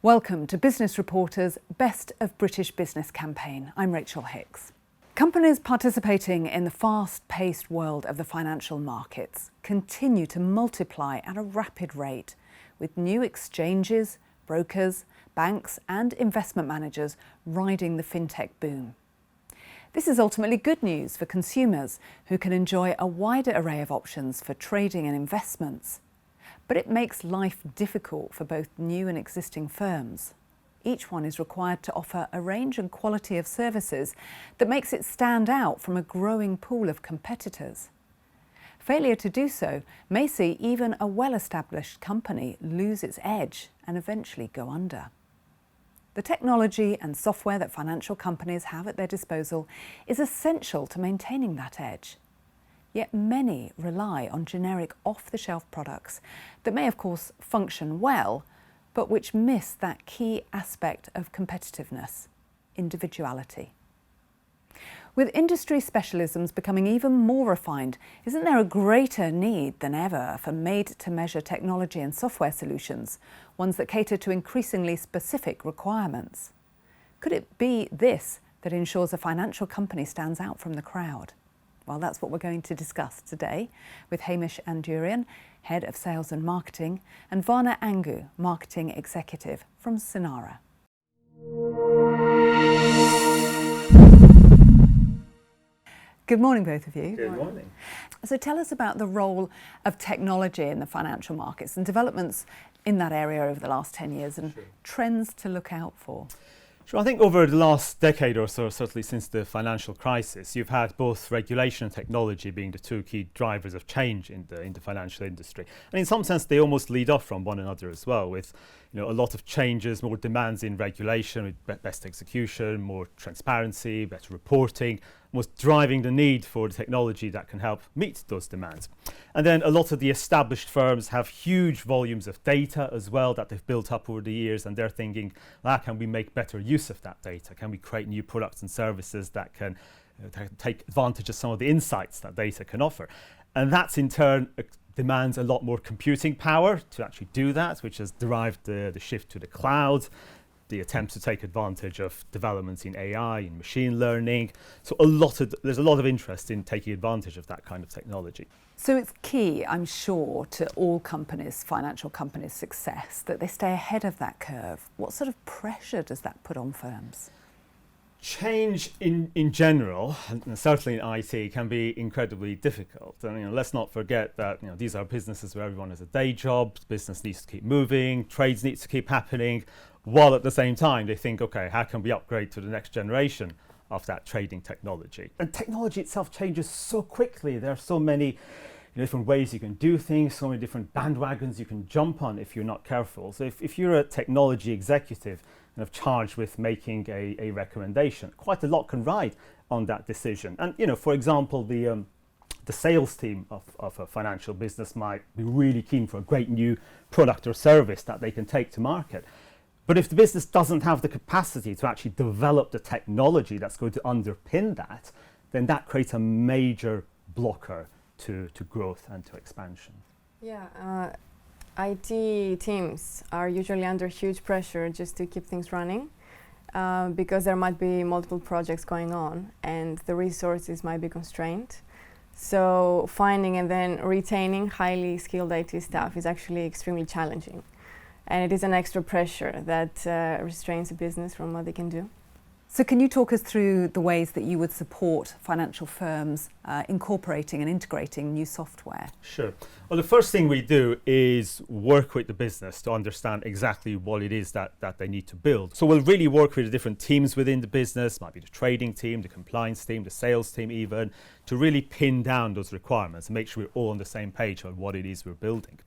Welcome to Business Reporter's Best of British Business campaign. I'm Rachel Hicks. Companies participating in the fast-paced world of the financial markets continue to multiply at a rapid rate, with new exchanges, brokers, banks and investment managers riding the fintech boom. This is ultimately good news for consumers who can enjoy a wider array of options for trading and investments. But it makes life difficult for both new and existing firms. Each one is required to offer a range and quality of services that makes it stand out from a growing pool of competitors. Failure to do so may see even a well-established company lose its edge and eventually go under. The technology and software that financial companies have at their disposal is essential to maintaining that edge. Yet many rely on generic off-the-shelf products that may of course function well, but which miss that key aspect of competitiveness: individuality. With industry specialisms becoming even more refined, isn't there a greater need than ever for made-to-measure technology and software solutions, ones that cater to increasingly specific requirements? Could it be this that ensures a financial company stands out from the crowd? Well, that's what we're going to discuss today with Hamish Andurian, Head of Sales and Marketing, and Varna Angu, Marketing Executive from Sinara. Good morning, both of you. Good morning. So tell us about the role of technology in the financial markets and developments in that area over the last 10 years and trends to look out for. Sure, I think over the last decade or so, certainly since the financial crisis, you've had both regulation and technology being the two key drivers of change in the financial industry. And in some sense, they almost lead off from one another as well, with a lot of changes, more demands in regulation, with best execution, more transparency, better reporting, was driving the need for the technology that can help meet those demands. And then a lot of the established firms have huge volumes of data as well that they've built up over the years, and they're thinking, can we make better use of that data? Can we create new products and services that can take advantage of some of the insights that data can offer? And that's in turn demands a lot more computing power to actually do that, which has derived the shift to the cloud, the attempt to take advantage of developments in AI, in machine learning. So there's a lot of interest in taking advantage of that kind of technology. So it's key, I'm sure, to all companies, financial companies' success, that they stay ahead of that curve. What sort of pressure does that put on firms? Change in general, and certainly in IT, can be incredibly difficult. And let's not forget that these are businesses where everyone has a day job, business needs to keep moving, trades need to keep happening, while at the same time they think, okay, how can we upgrade to the next generation of that trading technology? And technology itself changes so quickly. There are so many different ways you can do things, so many different bandwagons you can jump on if you're not careful. So if you're a technology executive kind of charged with making a recommendation, quite a lot can ride on that decision. And for example, the sales team of a financial business might be really keen for a great new product or service that they can take to market. But if the business doesn't have the capacity to actually develop the technology that's going to underpin that, then that creates a major blocker to growth and to expansion. Yeah, IT teams are usually under huge pressure just to keep things running because there might be multiple projects going on and the resources might be constrained. So finding and then retaining highly skilled IT staff is actually extremely challenging. And it is an extra pressure that restrains a business from what they can do. So can you talk us through the ways that you would support financial firms incorporating and integrating new software? Sure. Well, the first thing we do is work with the business to understand exactly what it is that they need to build. So we'll really work with the different teams within the business, might be the trading team, the compliance team, the sales team even, to really pin down those requirements and make sure we're all on the same page on what it is we're building.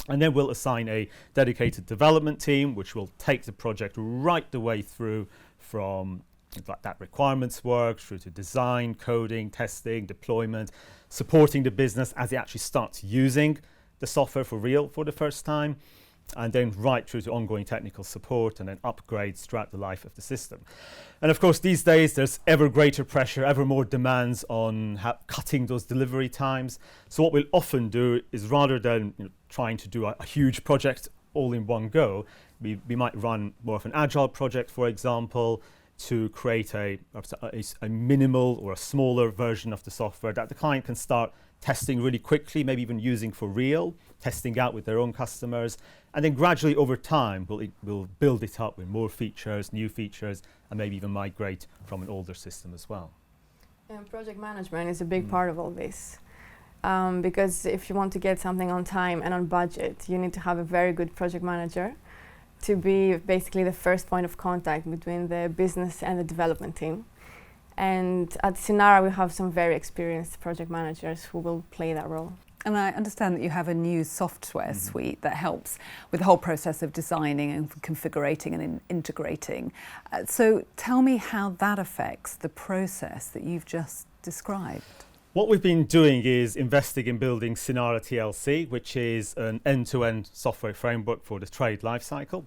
And then we'll assign a dedicated development team, which will take the project right the way through from that requirements work through to design, coding, testing, deployment, supporting the business as it actually starts using the software for real for the first time, and then right through to ongoing technical support and then upgrades throughout the life of the system. And of course, these days, there's ever greater pressure, ever more demands on cutting those delivery times. So what we'll often do is rather than trying to do a huge project all in one go. We might run more of an agile project, for example, to create a minimal or a smaller version of the software that the client can start testing really quickly, maybe even using for real, testing out with their own customers, and then gradually over time we'll build it up with more features, new features, and maybe even migrate from an older system as well. And project management is a big part of all this. Because if you want to get something on time and on budget, you need to have a very good project manager to be basically the first point of contact between the business and the development team. And at Sinara, we have some very experienced project managers who will play that role. And I understand that you have a new software suite that helps with the whole process of designing and configuring and integrating. So tell me how that affects the process that you've just described. What we've been doing is investing in building Sinara TLC, which is an end-to-end software framework for the trade lifecycle.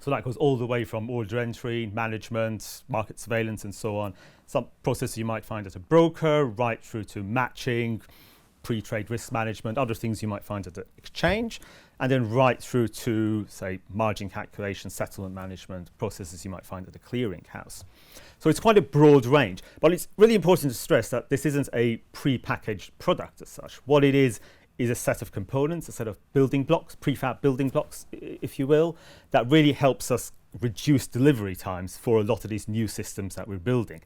So that goes all the way from order entry, management, market surveillance, and so on. Some processes you might find at a broker, right through to matching, pre-trade risk management, other things you might find at the exchange, and then right through to, say, margin calculation, settlement management, processes you might find at the clearing house. So it's quite a broad range, but it's really important to stress that this isn't a pre-packaged product as such. What it is a set of components, a set of building blocks, prefab building blocks, if you will, that really helps us reduce delivery times for a lot of these new systems that we're building.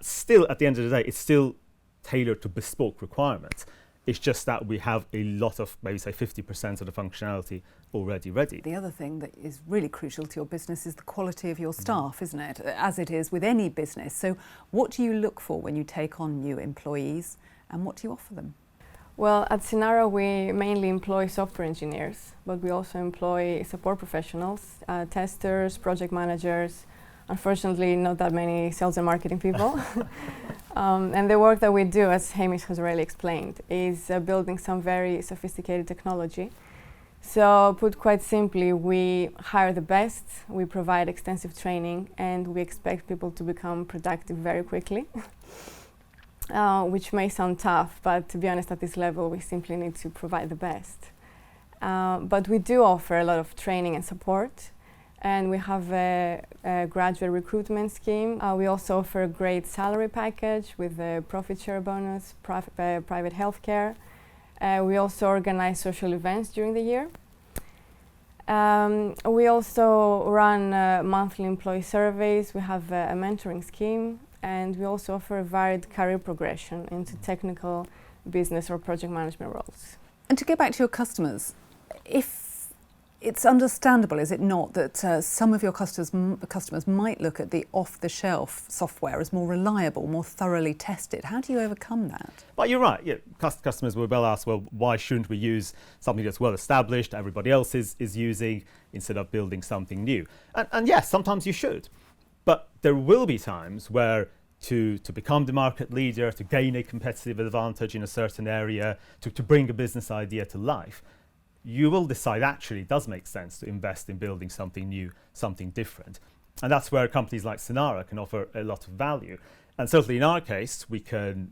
Still, at the end of the day, it's still tailored to bespoke requirements. It's just that we have a lot of, maybe say 50% of the functionality already ready. The other thing that is really crucial to your business is the quality of your staff, isn't it? As it is with any business. So what do you look for when you take on new employees, and what do you offer them? Well, at Sinara, we mainly employ software engineers, but we also employ support professionals, testers, project managers. Unfortunately, not that many sales and marketing people. And the work that we do, as Hamish has already explained, is building some very sophisticated technology. So, put quite simply, we hire the best, we provide extensive training, and we expect people to become productive very quickly. Which may sound tough, but to be honest, at this level, we simply need to provide the best. But we do offer a lot of training and support. And we have a graduate recruitment scheme. We also offer a great salary package with a profit share bonus, private healthcare. We also organize social events during the year. We also run monthly employee surveys. We have a mentoring scheme. And we also offer a varied career progression into technical, business or project management roles. And to get back to your customers, if it's understandable, is it not, that some of your customers might look at the off-the-shelf software as more reliable, more thoroughly tested? How do you overcome that? Well, you're right. Yeah, customers will well ask, well, why shouldn't we use something that's well established, everybody else is using, instead of building something new? And yes, sometimes you should. But there will be times where to become the market leader, to gain a competitive advantage in a certain area, to bring a business idea to life, you will decide actually it does make sense to invest in building something new, something different. And that's where companies like Sinara can offer a lot of value. And certainly in our case, we can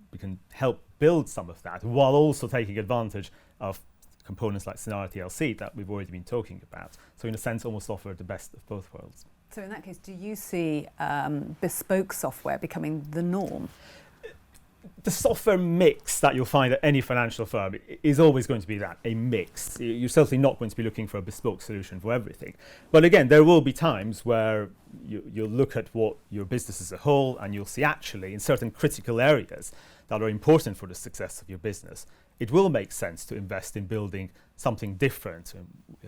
help build some of that while also taking advantage of components like Sinara TLC that we've already been talking about. So in a sense, almost offer the best of both worlds. So in that case, do you see bespoke software becoming the norm? The software mix that you'll find at any financial firm is always going to be that, a mix. You're certainly not going to be looking for a bespoke solution for everything. But again, there will be times where you'll look at what your business as a whole and you'll see actually in certain critical areas that are important for the success of your business, it will make sense to invest in building something different.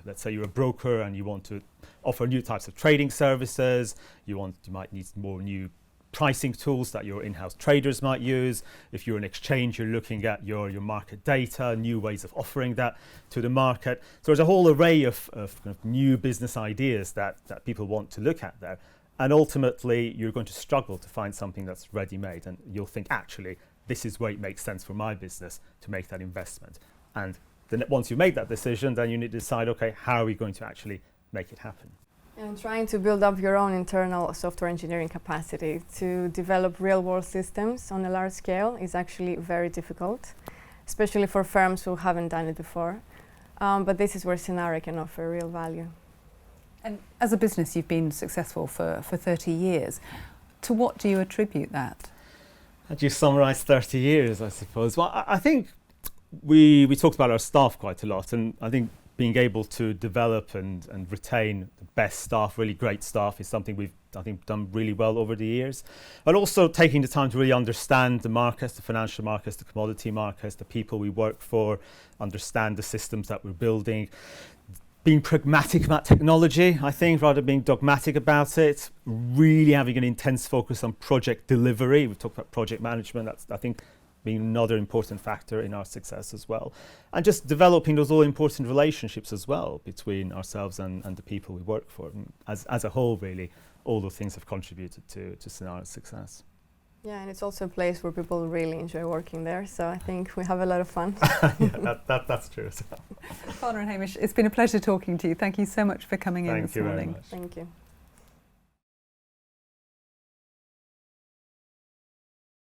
Let's say you're a broker and you want to offer new types of trading services, you might need more new pricing tools that your in-house traders might use. If you're an exchange, you're looking at your market data, new ways of offering that to the market. So there's a whole array of kind of new business ideas that people want to look at there. And ultimately, you're going to struggle to find something that's ready-made. And you'll think, actually, this is where it makes sense for my business to make that investment. And then once you make that decision, then you need to decide, okay, how are we going to actually make it happen? And trying to build up your own internal software engineering capacity to develop real-world systems on a large scale is actually very difficult, especially for firms who haven't done it before. But this is where Sinara can offer real value. And as a business, you've been successful for 30 years. To what do you attribute that? How do you summarise 30 years, I suppose? Well, I think we talked about our staff quite a lot, and I think being able to develop and retain the best staff, really great staff, is something we've, I think, done really well over the years. But also taking the time to really understand the markets, the financial markets, the commodity markets, the people we work for, understand the systems that we're building, being pragmatic about technology, I think, rather than being dogmatic about it, really having an intense focus on project delivery. We've talked about project management, that's, I think, being another important factor in our success as well. And just developing those all important relationships as well between ourselves and the people we work for. And as a whole, really, all those things have contributed to Sinara's success. Yeah, and it's also a place where people really enjoy working there, so I think we have a lot of fun. Yeah, that's true as well. Connor and Hamish, it's been a pleasure talking to you. Thank you so much for coming in this Thank you very morning. much. Thank you.